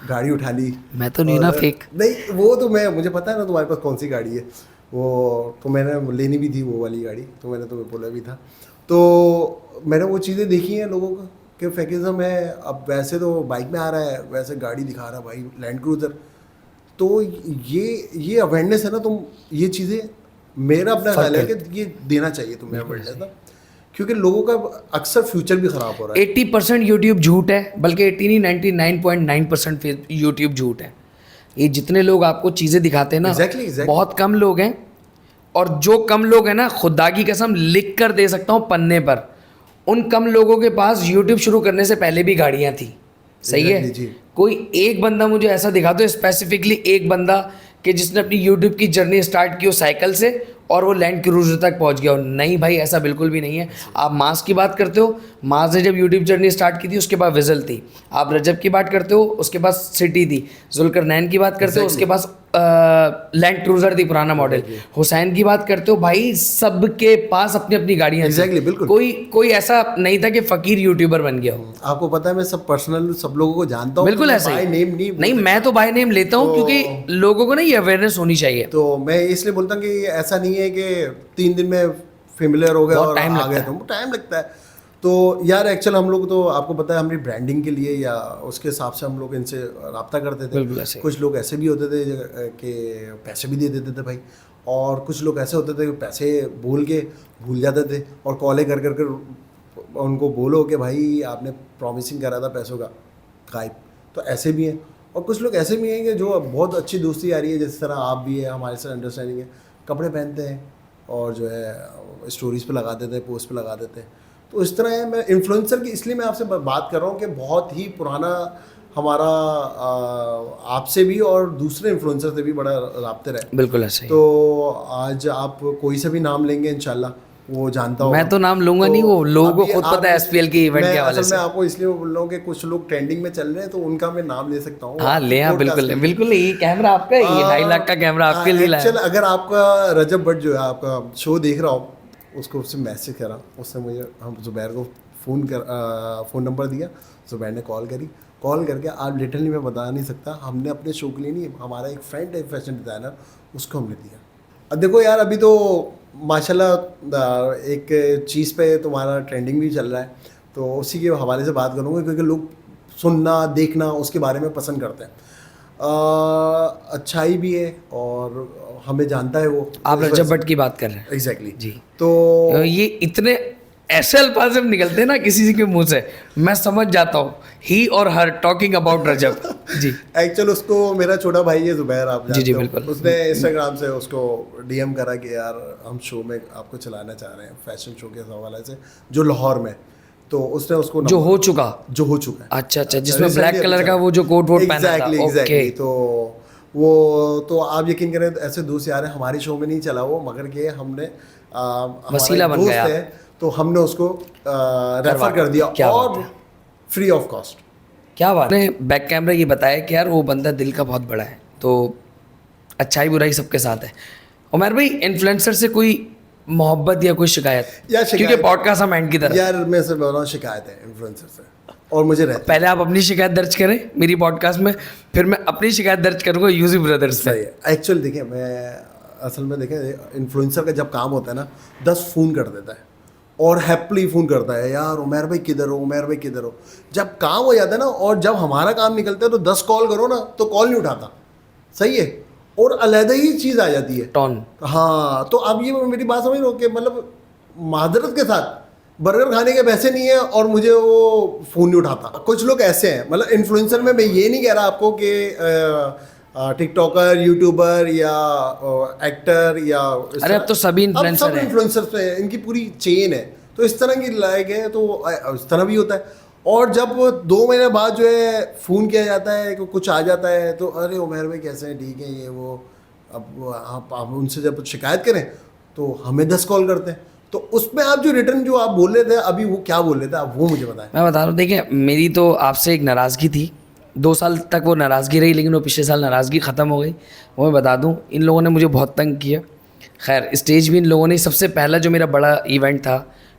गाड़ी उठा ली। मैं तो नहीं ना फेक। नहीं, वो तो मुझे पता है ना तुम्हारे पास कौन सी गाड़ी है, वो तो मैंने लेनी भी थी वो वाली गाड़ी, तो मैंने तुम्हें बोला भी था। तो मैंने वो चीज़ें देखी हैं लोगों का कि फेकिज्म है। अब वैसे तो बाइक में आ रहा है, वैसे गाड़ी दिखा रहा है भाई, लैंड क्रूजर। तो ये अवेयरनेस है ना, तुम ये चीज़ें, मेरा अपना ख्याल है कि ये देना चाहिए तुम्हें अवेयरनेस ना, क्योंकि लोगों का अक्सर फ्यूचर भी ख़राब हो रहा है। 80% यूट्यूब झूठ है, बल्कि 80 नहीं 99.9% यूट्यूब झूठ है। ये जितने लोग आपको चीज़ें दिखाते हैं ना, Exactly. बहुत कम लोग हैं। और जो कम लोग हैं ना, खुदा की कसम लिख कर दे सकता हूँ पन्ने पर, उन कम लोगों के पास यूट्यूब शुरू करने से पहले भी गाड़ियाँ थी। सही Exactly, है। जी। कोई एक बंदा मुझे ऐसा दिखा दो, स्पेसिफिकली एक बंदा कि जिसने अपनी यूट्यूब की जर्नी स्टार्ट की हो साइकिल से और वो लैंड क्रूजर तक पहुंच गया हो। नहीं भाई, ऐसा बिल्कुल भी नहीं है। आप मास की बात करते हो, मास ने जब यूट्यूब जर्नी स्टार्ट की थी उसके बाद विजल थी। आप रजब की बात करते हो, उसके पास सिटी थी। जुल्करनैन की बात करते हो, उसके पास लैंड क्रूजर थी पुराना मॉडल। हुसैन की बात करते हो, भाई सबके पास अपनी अपनी गाड़ियाँ थी। Exactly, बिल्कुल। कोई ऐसा नहीं था कि फकीर यूट्यूबर बन गया हो। आपको पता है, मैं सब पर्सनल सब लोगों को जानता हूँ। बिल्कुल ऐसा ही। नेम नहीं, मैं तो बाय नेम लेता हूँ, क्योंकि लोगों को ना ये अवेयरनेस होनी चाहिए। तो मैं इसलिए बोलता हूँ कि ऐसा नहीं है कि 3 दिन में फेमिलियर हो गया बहुत और टाइम आ लगता गए, है। तो टाइम लगता है। तो यार एक्चुअल हम लोग तो आपको पता है, हमारी ब्रांडिंग के लिए या उसके हिसाब से हम लोग इनसे रब्ता करते थे। बिल्कुल ऐसे ही। कुछ लोग ऐसे भी होते थे कि पैसे भी दे देते थे भाई, और कुछ लोग ऐसे होते थे कि पैसे बोल के भूल जाते थे, और कॉलें कर उनको बोलो कि भाई आपने प्रॉमिसिंग करा था पैसों का, गायब। तो ऐसे भी हैं। और कुछ लोग ऐसे भी हैं कि जो बहुत अच्छी दोस्ती आ रही है, जिस तरह आप भी है, हमारे साथ अंडरस्टैंडिंग है, कपड़े पहनते हैं और जो है स्टोरीज पे लगा देते हैं, पोस्ट पे लगा देते हैं। तो इस तरह है। मैं इन्फ्लुएंसर की इसलिए मैं आपसे बात कर रहा हूँ कि बहुत ही पुराना हमारा आपसे भी और दूसरे इन्फ्लुएंसर से भी बड़ा राब्ते रहे। बिल्कुल ऐसे ही। तो आज आप कोई से भी नाम लेंगे इंशाल्लाह, वो जानता हूँ। मैं तो नाम लूंगा नहीं, वो लोगों को खुद पता है एसपीएल के इवेंट के हवाले से। मैं आपको इसलिए बोल रहा हूँ कि कुछ लोग ट्रेंडिंग में चल रहे हैं, तो उनका मैं नाम ले सकता हूँ। हाँ ले, हाँ बिल्कुल बिल्कुल। ये कैमरा आपका, ये 2.5 लाख का कैमरा आपके लिए लाया। एक्चुअल अगर आपका रजब भट्ट जो है आपका शो देख रहा हो, उसको उससे मैसेज करा, उसने मुझे हम जुबैर को फ़ोन नंबर दिया, जुबैर ने कॉल करके, आप लिटरली मैं बता नहीं सकता, हमने अपने शो के लिए नहीं, हमारा एक फ्रेंड है फैशन डिज़ाइनर, उसको हमने दिया। अब देखो यार, अभी तो माशाल्लाह एक चीज़ पे तुम्हारा ट्रेंडिंग भी चल रहा है, तो उसी के हवाले से बात करूँगा, क्योंकि लोग सुनना देखना उसके बारे में पसंद करते हैं। अच्छाई भी है और हमें जानता है वो। आप रजब भट्ट की बात कर रहे हैं। एग्जैक्टली जी। तो ये इतने ऐसे अल्फाज जब निकलते हैं ना किसी के मुंह से, मैं समझ जाता हूँ ही और हर टॉकिंग अबाउट रजब। जी। एक्चुअल उसको मेरा छोटा भाई है जुबैर, आप जानते जी हो। बिल्कुल। उसने इंस्टाग्राम से उसको डीएम करा कि यार हम शो में आपको चलाना चाह रहे हैं, फैशन शो के हवाले से, जो लाहौर में। तो उसने उसको जो हो चुका है। अच्छा, जिसमें ब्लैक कलर का वो जो कोट वोट पहना था। एग्जैक्टली। तो वो तो आप यकीन करें, ऐसे दोस्त यार हैं, हमारे शो में नहीं चला वो, मगर के हमने वसीला बन गया है, तो हमने उसको रेफर कर दिया, और फ्री ऑफ कॉस्ट। क्या बात है। बैक कैमरा ये बताया कि यार वो बंदा दिल का बहुत बड़ा है, तो अच्छाई बुराई सबके साथ है। उमर भाई, इन्फ्लुएंसर से कोई मोहब्बत या कोई शिकायत? क्योंकि पॉडकास्ट हम एंड की तरफ। यार मैं सिर्फ बोल रहा हूँ, शिकायत है इन्फ्लुएंसर से, और मुझे रहती है। पहले आप अपनी शिकायत दर्ज करें मेरी पॉडकास्ट में, फिर मैं अपनी शिकायत दर्ज करूँगा यूजी ब्रदर्स पे। एक्चुअल देखिए, मैं असल में देखें, इन्फ्लुएंसर का जब काम होता है ना, 10 फ़ोन कर देता है और हैप्पली फ़ोन करता है, यार उमर भाई किधर हो, उमर भाई किधर हो। जब काम हो जाता है ना, और जब हमारा काम निकलता है, तो 10 कॉल करो ना, तो कॉल नहीं उठाता। सही है। और अलग ही चीज़ आ जाती है, टोन। हाँ, तो अब ये मेरी बात समझ लो कि मतलब मादरत के साथ बर्गर खाने के पैसे नहीं है और मुझे वो फ़ोन नहीं उठाता। कुछ लोग ऐसे हैं, मतलब इन्फ्लुएंसर में मैं ये नहीं कह रहा आपको कि टिकटॉकर, यूट्यूबर या एक्टर या, अरे अब तो सभी इन्फ्लुएंसर हैं। इन्फ्लुएंसर्स पे इनकी पूरी चेन है। तो इस तरह की लाए गए तो इस तरह भी होता है। और जब 2 महीने बाद जो है फ़ोन किया जाता है कि कुछ आ जाता है तो अरे उमर भाई कैसे हैं, ठीक है, ये वो। अब आप उनसे जब शिकायत करें तो हमें 10 कॉल करते हैं। तो उसमें आप जो रिटर्न जो आप बोल रहे थे अभी, वो क्या बोल रहे थे आप, वो मुझे बताएं। मैं बता रहा हूँ, देखिए मेरी तो आपसे एक नाराज़गी थी, 2 साल तक वो नाराज़गी रही, लेकिन वो पिछले साल नाराज़गी ख़त्म हो गई। वो मैं बता दूँ, इन लोगों ने मुझे बहुत तंग किया। खैर स्टेज भी इन लोगों ने, सबसे पहला जो मेरा बड़ा इवेंट था,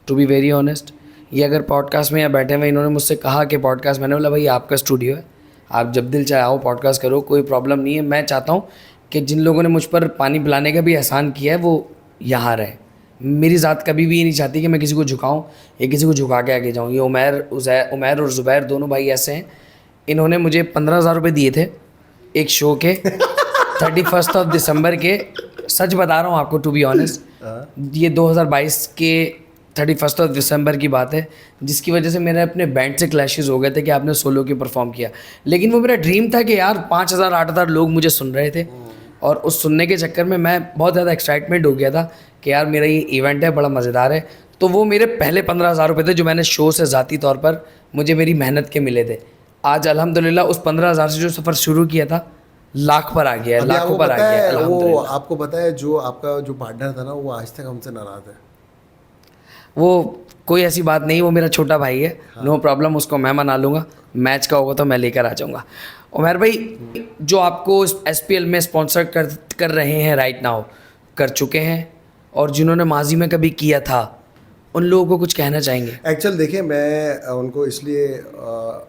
टू बी वेरी ऑनेस्ट, ये अगर पॉडकास्ट में या बैठे हुए इन्होंने मुझसे कहा कि पॉडकास्ट, मैंने बोला भाई आपका स्टूडियो है, आप जब दिल चाहे आओ पॉडकास्ट करो, कोई प्रॉब्लम नहीं है। मैं चाहता हूँ कि जिन लोगों ने मुझ पर पानी पिलाने का भी एहसान किया है वो यहाँ रहे। मेरी ज़ात कभी भी ये नहीं चाहती कि मैं किसी को झुकाऊँ या किसी को झुका के आगे जाऊँ। ये उमैर और ज़ुबैर दोनों भाई ऐसे हैं, इन्होंने मुझे 15,000 रुपये दिए थे एक शो के 31 दिसंबर के। सच बता रहा हूँ आपको, टू बी ऑनेस्ट, ये 2022 के 31 दिसंबर की बात है, जिसकी वजह से मेरे अपने बैंड से क्लैशेस हो गए थे कि आपने सोलो की परफॉर्म किया। लेकिन वो मेरा ड्रीम था कि यार 5,000 8,000 लोग मुझे सुन रहे थे, और उस सुनने के चक्कर में मैं बहुत ज़्यादा एक्साइटमेंट हो गया था कि यार मेरा ये इवेंट है, बड़ा मज़ेदार है। तो वो मेरे पहले 15,000 रुपये थे जो मैंने शो से ज़ाती तौर पर मुझे मेरी मेहनत के मिले थे। आज अल्हम्दुलिल्लाह उस 15,000 से जो सफ़र शुरू किया था लाख पर आ गया है, अभी लाखों आपको पर आ पता गया है है, वो अल्हम्दुलिल्लाह। आपको पता है जो आपका जो पार्टनर था ना, वो आज तक हमसे नाराज़ है। वो कोई ऐसी बात नहीं, वो मेरा छोटा भाई है, नो प्रॉब्लम, उसको मैं मना लूँगा। मैच का होगा तो मैं लेकर आ जाऊँगा। उमर भाई, जो आपको SPL में स्पॉन्सर कर रहे हैं राइट नाउ, कर चुके हैं, और जिन्होंने माजी में कभी किया था, उन लोगों को कुछ कहना चाहेंगे? एक्चुअल देखिए, मैं उनको इसलिए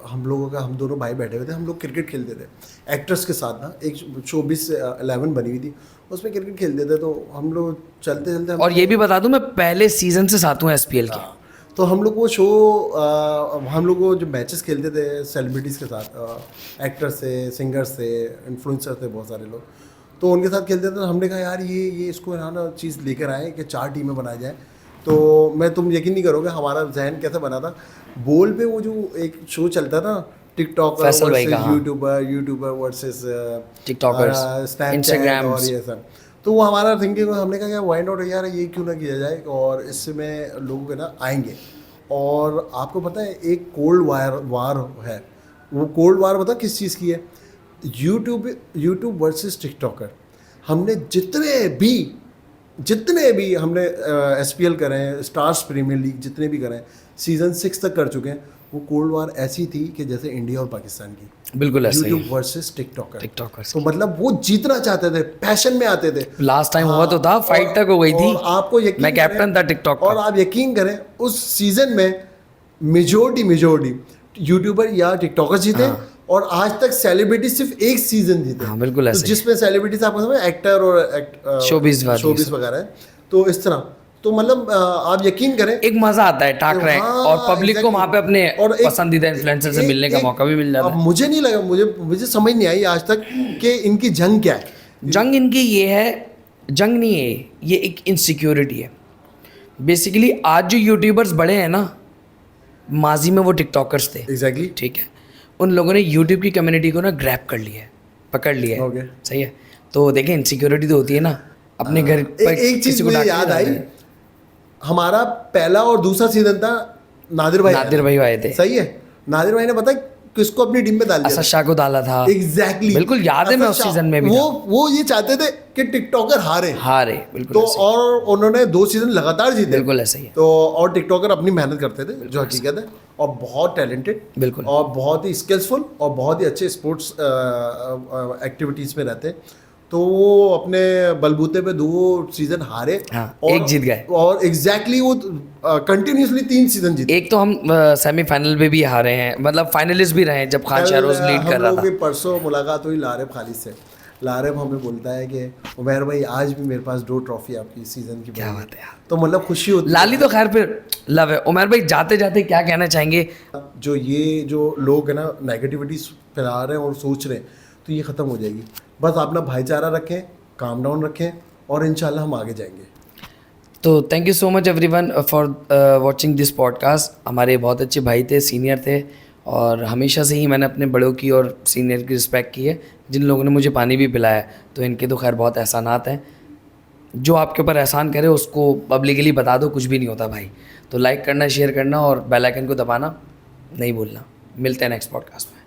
हम लोगों का, हम दोनों भाई बैठे हुए थे, हम लोग क्रिकेट खेलते थे एक्टर्स के साथ ना, एक शोबिस 11 बनी हुई थी, उसमें क्रिकेट खेलते थे। तो हम लोग चलते चलते और ये भी बता दूं, मैं पहले सीज़न से साथ हूँ SPL के। तो हम लोग वो शो, हम लोग वो जो मैचेस खेलते थे सेलिब्रिटीज़ के साथ, एक्टर्स थे, सिंगर्स थे, इन्फ्लुएंसर थे, बहुत सारे लोग, तो उनके साथ खेलते थे। तो हमने कहा यार ये इसको ना चीज़ लेकर आए कि 4 टीमें बनाई जाए। तो तुम यकीन नहीं करोगे हमारा जहन कैसे बना था। बोल पे वो जो एक शो चलता था, टिकटॉकर फैसल भाई का, हाँ। यूट्यूबर वर्सेस टिकटॉकर्स, स्नैपचैट और ये सब। तो वो हमारा थिंकिंग, हमने कहा यार वाई नॉट, यार ये क्यों ना किया जाए, और इसमें लोग है ना आएंगे। और आपको पता है एक कोल्ड वार है, वो कोल्ड वार पता किस चीज़ की है? YouTube versus TikToker. हमने जितने भी हमने SPL करे हैं, स्टार्स प्रीमियर लीग जितने भी करे हैं, सीज़न 6 तक कर चुके हैं। वो कोल्ड वार ऐसी थी कि जैसे इंडिया और पाकिस्तान की, बिल्कुल ऐसा ही। यूट्यूब वर्सेस टिकटॉकर्स, तो मतलब वो जीतना चाहते थे, पैशन में आते थे। लास्ट टाइम हुआ तो था, फाइट तक हो गई थी, और आपको यकीन मैं कैप्टन था टिकटॉक का। और आप यकीन करें उस सीजन में मेजोरिटी यूट्यूबर या टिकटॉकर जीते। हाँ। और आज तक सेलिब्रिटी सिर्फ एक सीजन जीते। हाँ, बिल्कुल ऐसे तो ही। जिसमें सेलिब्रिटीज आपको समझ, एक्टर और शोबिज़ वाली शोबिस वगैरह है। तो इस तरह, तो मतलब आप यकीन करें, एक मजा आता है टाक रहे, हाँ, और पब्लिक को exactly। वहाँ पे अपने और पसंदीदा इन्फ्लुएंसर से मिलने का मौका भी मिल जाता अब है। मुझे नहीं लगा, मुझे समझ नहीं आई आज तक कि इनकी जंग क्या है। जंग इनकी ये है, जंग नहीं है ये, एक इनसिक्योरिटी है बेसिकली। आज जो यूट्यूबर्स बड़े हैं ना, माजी में वो टिकटॉकर्स थे, एग्जैक्टली। ठीक है। उन लोगों ने यूट्यूब की कम्युनिटी को ना ग्रैब कर लिया है, पकड़ लिया है। Okay। सही है। तो देखें, इनसिक्योरिटी तो होती है ना, अपने घर पर एक चीज किसी को मुझे डांटने याद जाना आई, है। हमारा पहला और दूसरा सीजन था, नादिर भाई आए थे। सही है। नादिर भाई ने पता है किसको अपनी टीम में डाल दिया? असद शाह को डाला था। एग्जैक्टली, बिल्कुल याद है, मैं उस सीजन में भी वो ये चाहते थे कि टिकटॉकर हारे। बिल्कुल तो ऐसे ही। और उन्होंने 2 सीजन लगातार जीते। बिल्कुल ऐसा ही है। तो और टिकटॉकर अपनी मेहनत करते थे, जो हकीकत है, और बहुत टैलेंटेड, बिल्कुल। और बहुत ही स्किल्सफुल, और बहुत ही अच्छे स्पोर्ट्स एक्टिविटीज में रहते। तो वो अपने बलबूते पे 2 सीजन हारे। हाँ, और एक जीत गए। और एग्जैक्टली वो कंटिन्यूसली 3 सीजन जीते। एक तो हम सेमीफाइनल में भी हारे हैं, मतलब फाइनलिस्ट भी रहे हैं जब खान शहरोज लीड कर रहा हम था। लोग की परसों मुलाकात हुई लारेब खालिद से। लारेब हमें बोलता है कि उमैर भाई आज भी मेरे पास 2 ट्रॉफी आपकी सीजन की। क्या बात है यार। तो मतलब खुशी होती है। लाली तो खैर फिर लव है। उमर भाई जाते जाते क्या कहना चाहेंगे? जो लोग है ना नेगेटिविटी फैला रहे हैं और सोच रहे हैं, तो ये ख़त्म हो जाएगी। बस अपना भाईचारा रखें, काम डाउन रखें, और इंशाल्लाह हम आगे जाएंगे। तो thank you so much everyone for watching this podcast. हमारे बहुत अच्छे भाई थे, सीनियर थे, और हमेशा से ही मैंने अपने बड़ों की और सीनियर की रिस्पेक्ट की है। जिन लोगों ने मुझे पानी भी पिलाया, तो इनके तो खैर बहुत एहसानात हैं। जो आपके ऊपर एहसान करे उसको पब्लिकली बता दो, कुछ भी नहीं होता भाई। तो लाइक करना, शेयर करना और बेल आइकन को दबाना नहीं भूलना। मिलते हैं नेक्स्ट पॉडकास्ट में।